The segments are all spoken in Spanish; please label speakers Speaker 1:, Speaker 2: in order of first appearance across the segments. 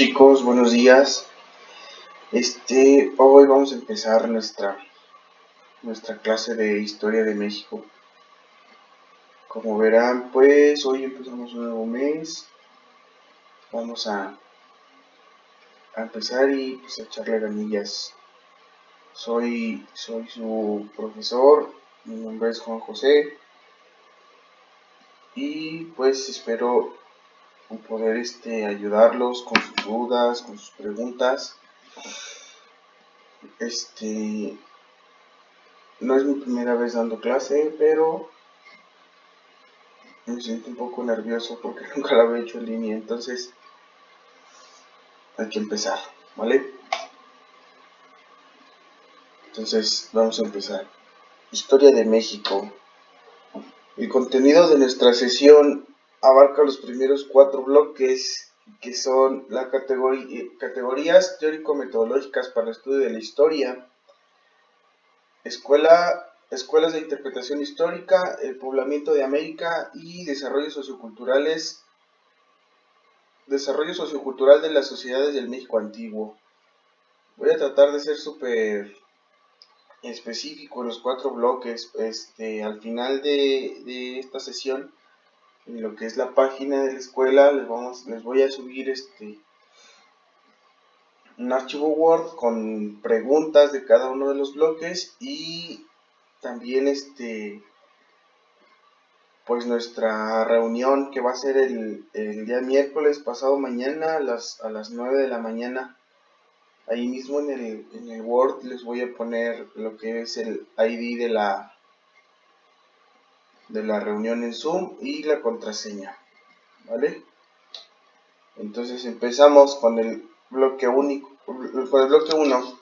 Speaker 1: Chicos, buenos días. Hoy vamos a empezar nuestra clase de Historia de México. Como verán, pues hoy empezamos un nuevo mes. Vamos a empezar y pues a echarle ganillas. Soy su profesor, mi nombre es Juan José y pues espero poder ayudarlos con sus dudas, con sus preguntas. No es mi primera vez dando clase, pero me siento un poco nervioso porque nunca lo había hecho en línea, entonces hay que empezar, ¿vale? Entonces vamos a empezar. Historia de México. El contenido de nuestra sesión abarca los primeros 4 bloques, que son las categorías teórico-metodológicas para el estudio de la historia, escuelas de interpretación histórica, el poblamiento de América y desarrollo sociocultural de las sociedades del México antiguo. Voy a tratar de ser súper específico en los 4 bloques. Al final de esta sesión, en lo que es la página de la escuela, les voy a subir un archivo Word con preguntas de cada uno de los bloques y también pues nuestra reunión que va a ser el día miércoles pasado mañana a las 9 de la mañana. Ahí mismo en el Word les voy a poner lo que es el ID de la reunión en Zoom y la contraseña, ¿vale? Entonces empezamos con el bloque único, con el bloque 1,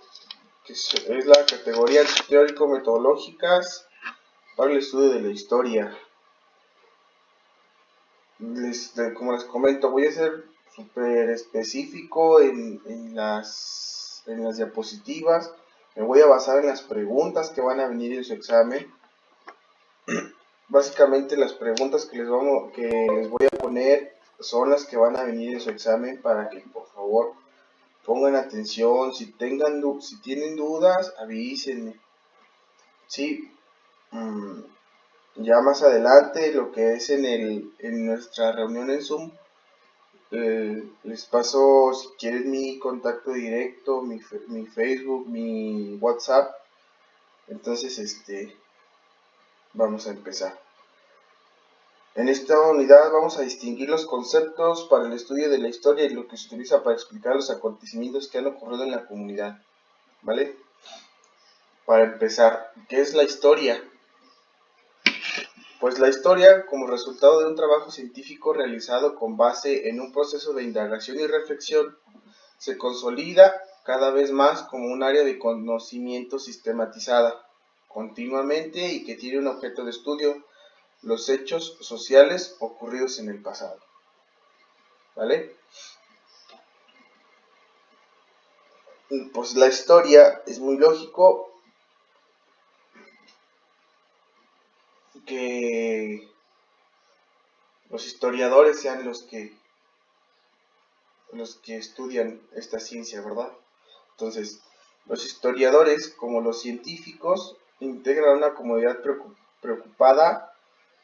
Speaker 1: que es la categoría teórico-metodológicas para el estudio de la historia. Como les comento, voy a ser súper específico en las diapositivas. Me voy a basar en las preguntas que van a venir en su examen. Básicamente las preguntas que les voy a poner son las que van a venir en su examen, para que por favor pongan atención. Si tienen dudas, avísenme. Sí, ya más adelante, lo que es en nuestra reunión en Zoom, les paso, si quieren, mi contacto directo, mi Facebook, mi WhatsApp. Entonces, vamos a empezar. En esta unidad vamos a distinguir los conceptos para el estudio de la historia y lo que se utiliza para explicar los acontecimientos que han ocurrido en la comunidad, ¿vale? Para empezar, ¿qué es la historia? Pues la historia, como resultado de un trabajo científico realizado con base en un proceso de indagación y reflexión, se consolida cada vez más como un área de conocimiento sistematizada continuamente y que tiene un objeto de estudio: los hechos sociales ocurridos en el pasado, ¿vale? Pues la historia, es muy lógico que los historiadores sean los que estudian esta ciencia, ¿verdad? Entonces, los historiadores, como los científicos, integran una comunidad preocupada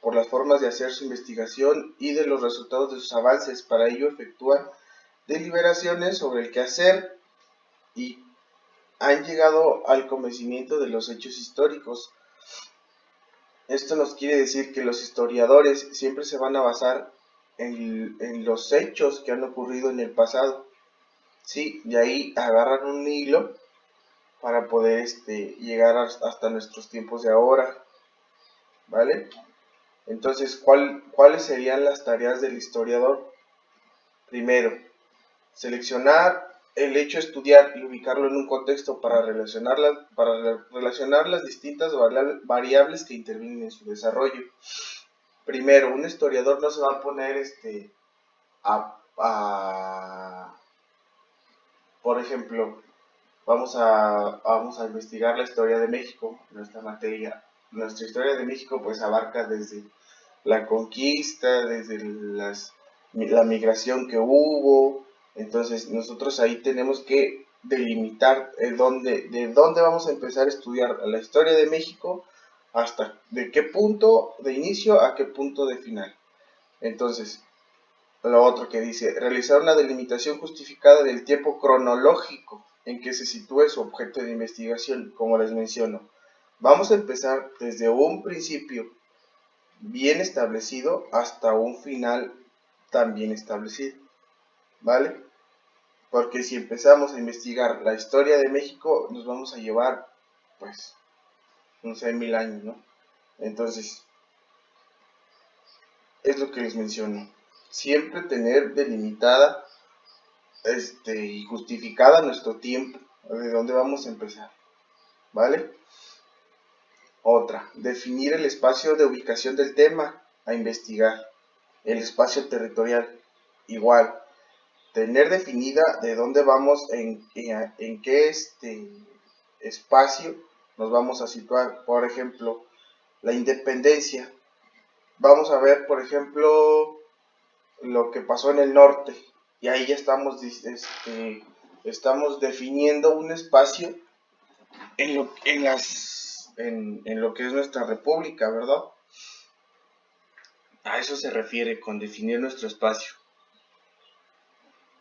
Speaker 1: por las formas de hacer su investigación y de los resultados de sus avances. Para ello efectúan deliberaciones sobre el quehacer y han llegado al convencimiento de los hechos históricos. Esto nos quiere decir que los historiadores siempre se van a basar en los hechos que han ocurrido en el pasado, ¿sí? Y ahí agarran un hilo para poder llegar hasta nuestros tiempos de ahora, ¿vale? Entonces, ¿cuáles serían las tareas del historiador? Primero, seleccionar el hecho, estudiar y ubicarlo en un contexto para relacionar las distintas variables que intervienen en su desarrollo. Primero, un historiador no se va a poner por ejemplo, vamos a investigar la historia de México, nuestra materia. Nuestra historia de México pues abarca desde la conquista, desde la migración que hubo, Entonces nosotros ahí tenemos que delimitar de dónde vamos a empezar a estudiar la historia de México, hasta de qué punto de inicio a qué punto de final. Entonces, lo otro que dice, realizar una delimitación justificada del tiempo cronológico en que se sitúe su objeto de investigación, como les menciono. Vamos a empezar desde un principio bien establecido hasta un final también establecido, ¿vale? Porque si empezamos a investigar la historia de México, nos vamos a llevar, pues, no sé, 1000 años, ¿no? Entonces, es lo que les menciono. Siempre tener delimitada y justificada nuestro tiempo, de dónde vamos a empezar, ¿vale? Otra, definir el espacio de ubicación del tema a investigar, el espacio territorial, igual, tener definida de dónde vamos, en qué espacio nos vamos a situar. Por ejemplo, la independencia, vamos a ver, por ejemplo, lo que pasó en el norte, y ahí ya estamos definiendo un espacio en lo que es nuestra república, ¿verdad? A eso se refiere con definir nuestro espacio.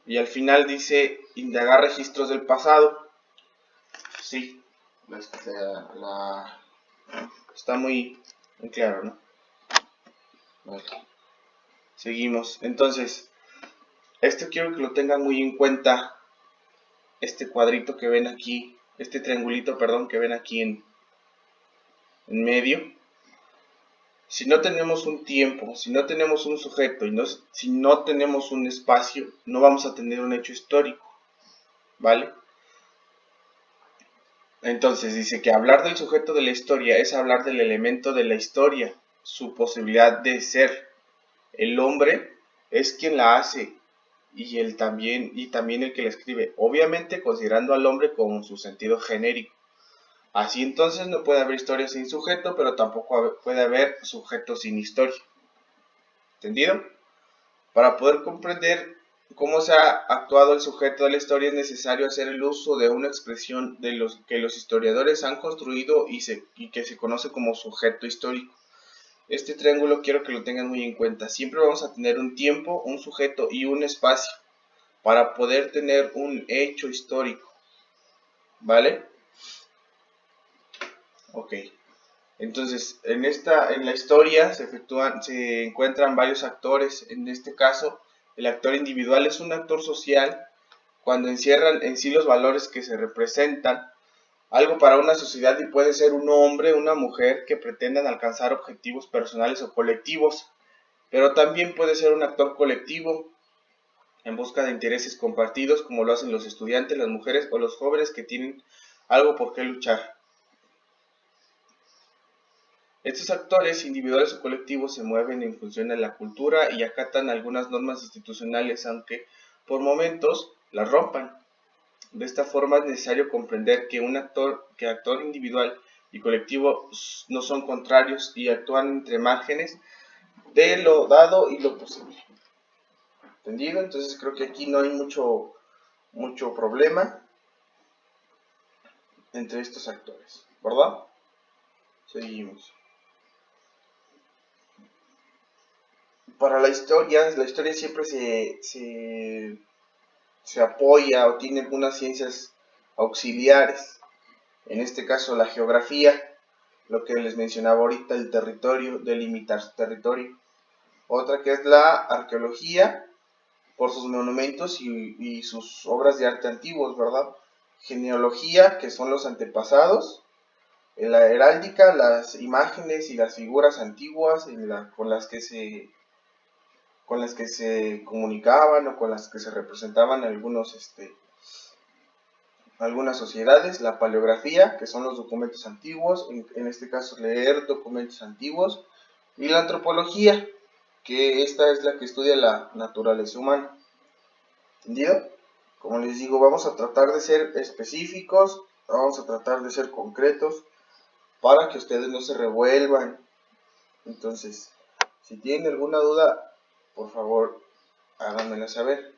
Speaker 1: Y al final dice indagar registros del pasado. Sí, está muy claro, ¿no? Vale. Seguimos. Entonces, esto quiero que lo tengan muy en cuenta. Este cuadrito que ven aquí, este triangulito, perdón, que ven aquí en medio. Si no tenemos un tiempo, si no tenemos un sujeto y si no tenemos un espacio, no vamos a tener un hecho histórico, ¿vale? Entonces dice que hablar del sujeto de la historia es hablar del elemento de la historia, su posibilidad de ser. El hombre es quien la hace y también el que la escribe, obviamente considerando al hombre como su sentido genérico. Así entonces no puede haber historia sin sujeto, pero tampoco puede haber sujeto sin historia. ¿Entendido? Para poder comprender cómo se ha actuado el sujeto de la historia es necesario hacer el uso de una expresión que los historiadores han construido y que se conoce como sujeto histórico. Este triángulo quiero que lo tengan muy en cuenta. Siempre vamos a tener un tiempo, un sujeto y un espacio para poder tener un hecho histórico. ¿Vale? Ok. Entonces, en la historia se encuentran varios actores. En este caso, el actor individual es un actor social cuando encierran en sí los valores que se representan, algo para una sociedad, y puede ser un hombre, una mujer que pretendan alcanzar objetivos personales o colectivos, pero también puede ser un actor colectivo en busca de intereses compartidos, como lo hacen los estudiantes, las mujeres o los jóvenes que tienen algo por qué luchar. Estos actores, individuales o colectivos, se mueven en función de la cultura y acatan algunas normas institucionales, aunque por momentos las rompan. De esta forma es necesario comprender que actor individual y colectivo no son contrarios y actúan entre márgenes de lo dado y lo posible. ¿Entendido? Entonces creo que aquí no hay mucho problema entre estos actores, ¿verdad? Seguimos. Para la historia siempre se apoya o tiene algunas ciencias auxiliares. En este caso la geografía, lo que les mencionaba ahorita, el territorio, delimitar su territorio. Otra que es la arqueología, por sus monumentos y sus obras de arte antiguos, ¿verdad? Genealogía, que son los antepasados. La heráldica, las imágenes y las figuras antiguas con las que se comunicaban o con las que se representaban algunas sociedades. La paleografía, que son los documentos antiguos, en este caso leer documentos antiguos. Y la antropología, que esta es la que estudia la naturaleza humana. ¿Entendido? Como les digo, vamos a tratar de ser específicos, vamos a tratar de ser concretos para que ustedes no se revuelvan. Entonces, si tienen alguna duda, por favor, háganmela saber.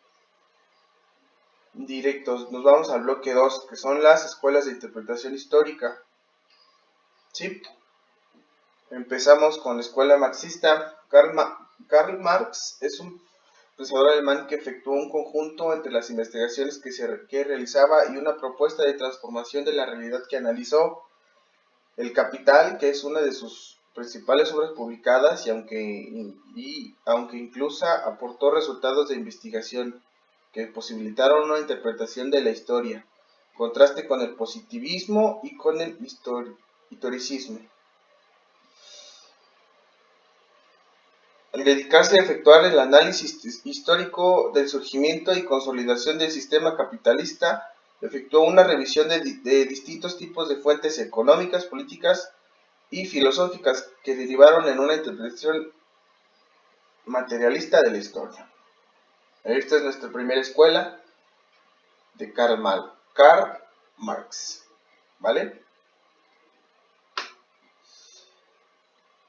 Speaker 1: directos. Nos vamos al bloque 2, que son las escuelas de interpretación histórica. ¿Sí? Empezamos con la escuela marxista. Karl Marx es un pensador alemán que efectuó un conjunto entre las investigaciones que realizaba y una propuesta de transformación de la realidad que analizó. El Capital, que es una de sus principales obras publicadas, aunque incluso aportó resultados de investigación que posibilitaron una interpretación de la historia, contraste con el positivismo y con el historicismo. Al dedicarse a efectuar el análisis histórico del surgimiento y consolidación del sistema capitalista, efectuó una revisión de distintos tipos de fuentes económicas, políticas y filosóficas que derivaron en una interpretación materialista de la historia. Esta es nuestra primera escuela de Karl Marx, ¿vale?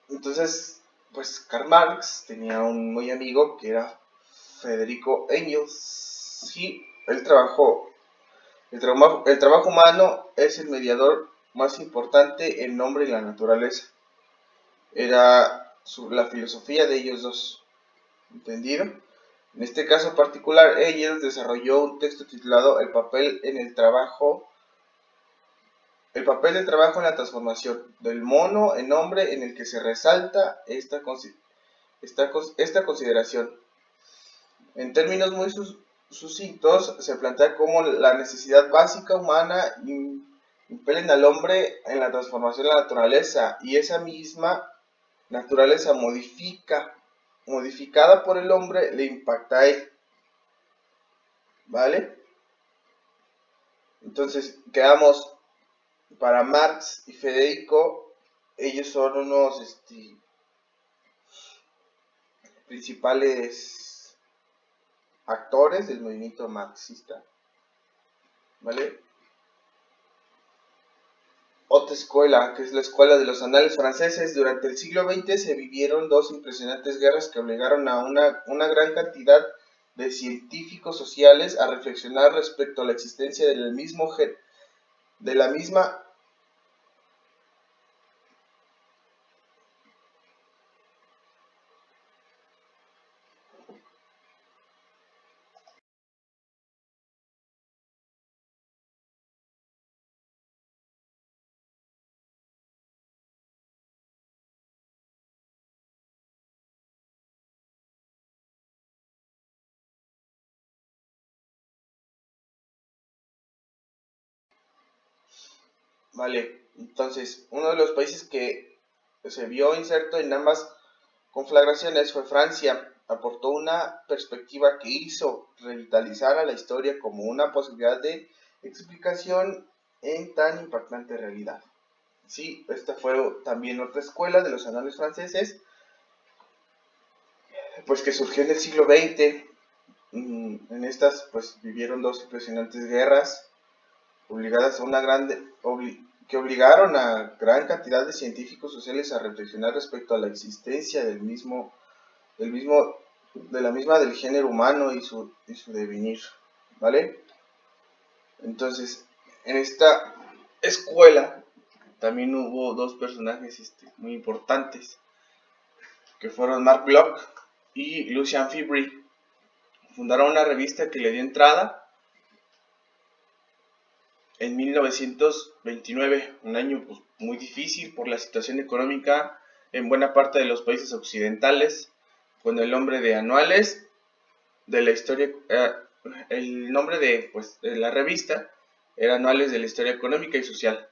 Speaker 1: Entonces, pues Karl Marx tenía un muy amigo que era Federico Engels, y el trabajo humano es el mediador más importante en nombre y la naturaleza. Era la filosofía de ellos dos, ¿entendido? En este caso particular, Engels desarrolló un texto titulado El papel del trabajo en la transformación del mono en hombre, en el que se resalta esta consideración. En términos muy sucintos, se plantea cómo la necesidad básica humana impelen al hombre en la transformación de la naturaleza, y esa misma naturaleza modificada por el hombre le impacta a él, ¿vale? Entonces quedamos, para Marx y Federico, ellos son unos principales actores del movimiento marxista, ¿vale? Otra escuela, que es la escuela de los anales franceses. Durante el siglo XX se vivieron dos impresionantes guerras que obligaron a una gran cantidad de científicos sociales a reflexionar respecto a la existencia de la misma Vale, entonces, uno de los países que se vio inserto en ambas conflagraciones fue Francia. Aportó una perspectiva que hizo revitalizar a la historia como una posibilidad de explicación en tan impactante realidad. Sí, esta fue también otra escuela de los anales franceses, pues que surgió en el siglo XX. En estas, pues vivieron dos impresionantes guerras obligadas a que obligaron a gran cantidad de científicos sociales a reflexionar respecto a la existencia del género humano y su devenir, ¿vale? Entonces, en esta escuela también hubo dos personajes muy importantes, que fueron Marc Bloch y Lucien Febvre. Fundaron una revista que le dio entrada en 1929, un año pues, muy difícil por la situación económica en buena parte de los países occidentales, con el nombre de Anuales de la Historia. El nombre de la revista era Anuales de la Historia Económica y Social.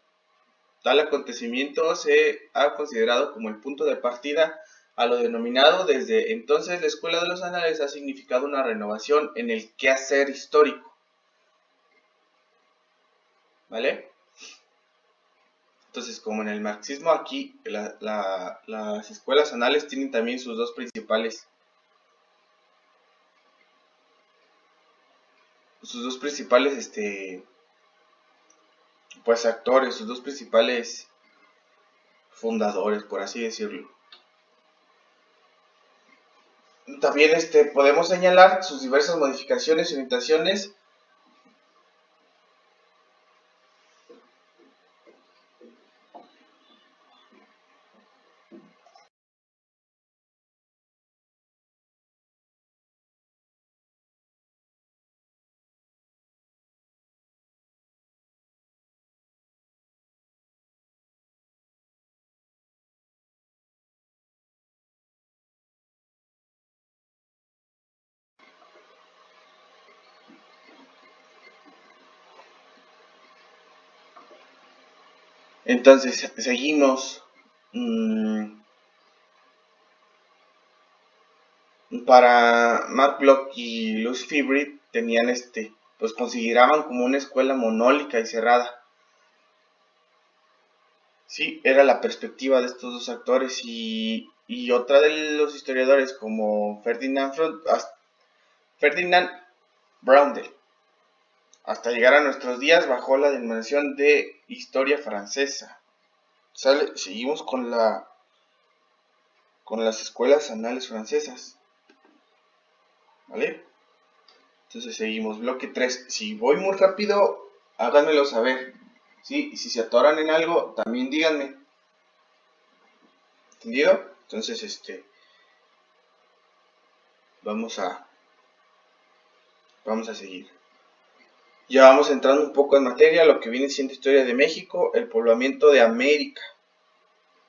Speaker 1: Tal acontecimiento se ha considerado como el punto de partida a lo denominado desde entonces la Escuela de los Anales. Ha significado una renovación en el quehacer histórico, ¿vale? Entonces, como en el marxismo, aquí las escuelas anales tienen también sus dos principales pues actores, sus dos principales fundadores, por así decirlo. También podemos señalar sus diversas modificaciones y orientaciones Entonces, seguimos. Para Mark Bloch y Luce Fibry tenían pues consideraban como una escuela monolítica y cerrada. Sí, era la perspectiva de estos dos actores y otra de los historiadores como Ferdinand Braudel, hasta llegar a nuestros días bajo la denominación de historia francesa. ¿Sale? Seguimos con las escuelas anales francesas. ¿Vale? Entonces seguimos. Bloque 3. Si voy muy rápido, háganmelo saber. ¿Sí? Y si se atoran en algo, también díganme. ¿Entendido? Entonces, vamos a seguir. Ya vamos entrando un poco en materia, lo que viene siendo historia de México, el poblamiento de América.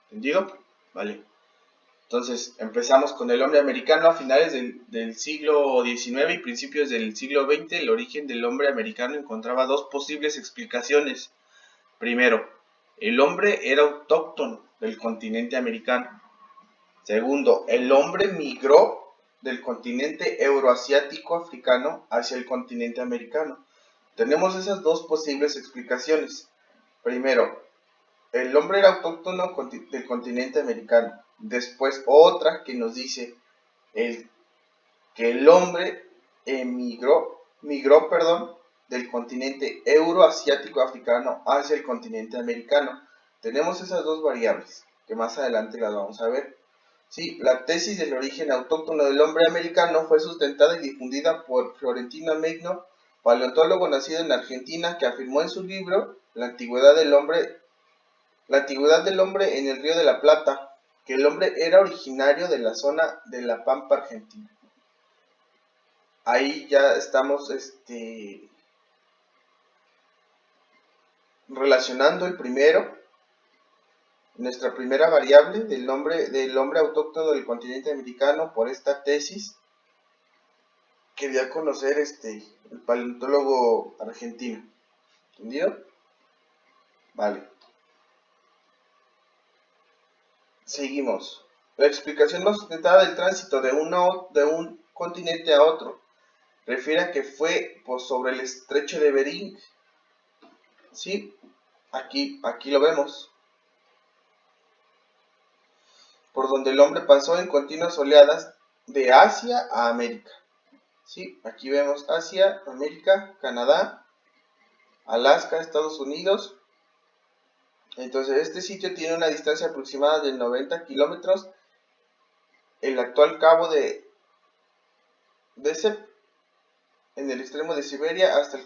Speaker 1: ¿Entendido? Vale. Entonces, empezamos con el hombre americano a finales del siglo XIX y principios del siglo XX. El origen del hombre americano encontraba dos posibles explicaciones. Primero, el hombre era autóctono del continente americano. Segundo, el hombre migró del continente euroasiático africano hacia el continente americano. Tenemos esas dos posibles explicaciones. Primero, el hombre era autóctono del continente americano. Después otra que nos dice que el hombre migró del continente euroasiático africano hacia el continente americano. Tenemos esas dos variables que más adelante las vamos a ver. Sí, la tesis del origen autóctono del hombre americano fue sustentada y difundida por Florentino Magno, paleontólogo nacido en Argentina, que afirmó en su libro La antigüedad del hombre en el Río de la Plata, que el hombre era originario de la zona de la Pampa Argentina. Ahí ya estamos relacionando el primero, nuestra primera variable del hombre autóctono del continente americano por esta tesis que dio a conocer el paleontólogo argentino. ¿Entendido? Vale. Seguimos. La explicación más sustentada del tránsito de un continente a otro refiere a que fue sobre el estrecho de Bering. ¿Sí? Aquí lo vemos. Por donde el hombre pasó en continuas oleadas de Asia a América. ¿Sí? Aquí vemos Asia, América, Canadá, Alaska, Estados Unidos. Entonces este sitio tiene una distancia aproximada de 90 kilómetros. El actual cabo de Dessep en el extremo de Siberia hasta el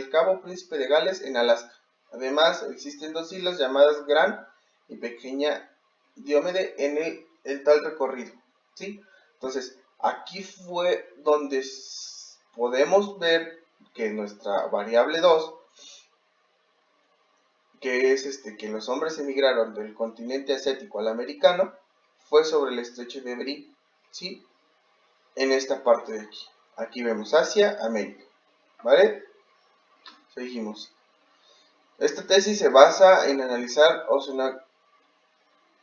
Speaker 1: cabo Príncipe de Gales en Alaska. Además existen dos islas llamadas Gran y Pequeña Diómede en el tal recorrido. ¿Sí? Entonces aquí fue donde podemos ver que nuestra variable 2, que es que los hombres emigraron del continente asiático al americano, fue sobre el estrecho de Bering. ¿Sí? En esta parte de aquí. Aquí vemos Asia, América. ¿Vale? Seguimos. Esta tesis se basa en analizar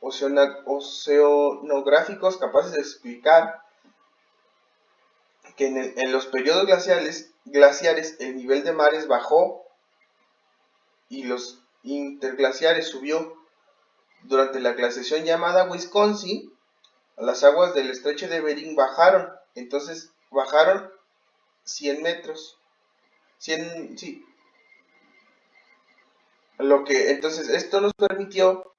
Speaker 1: oceanográficos capaces de explicar que en los periodos glaciares el nivel de mares bajó y los interglaciares subió. Durante la glaciación llamada Wisconsin, las aguas del estrecho de Bering bajaron. Entonces bajaron 100 metros. 100, sí. Entonces esto nos permitió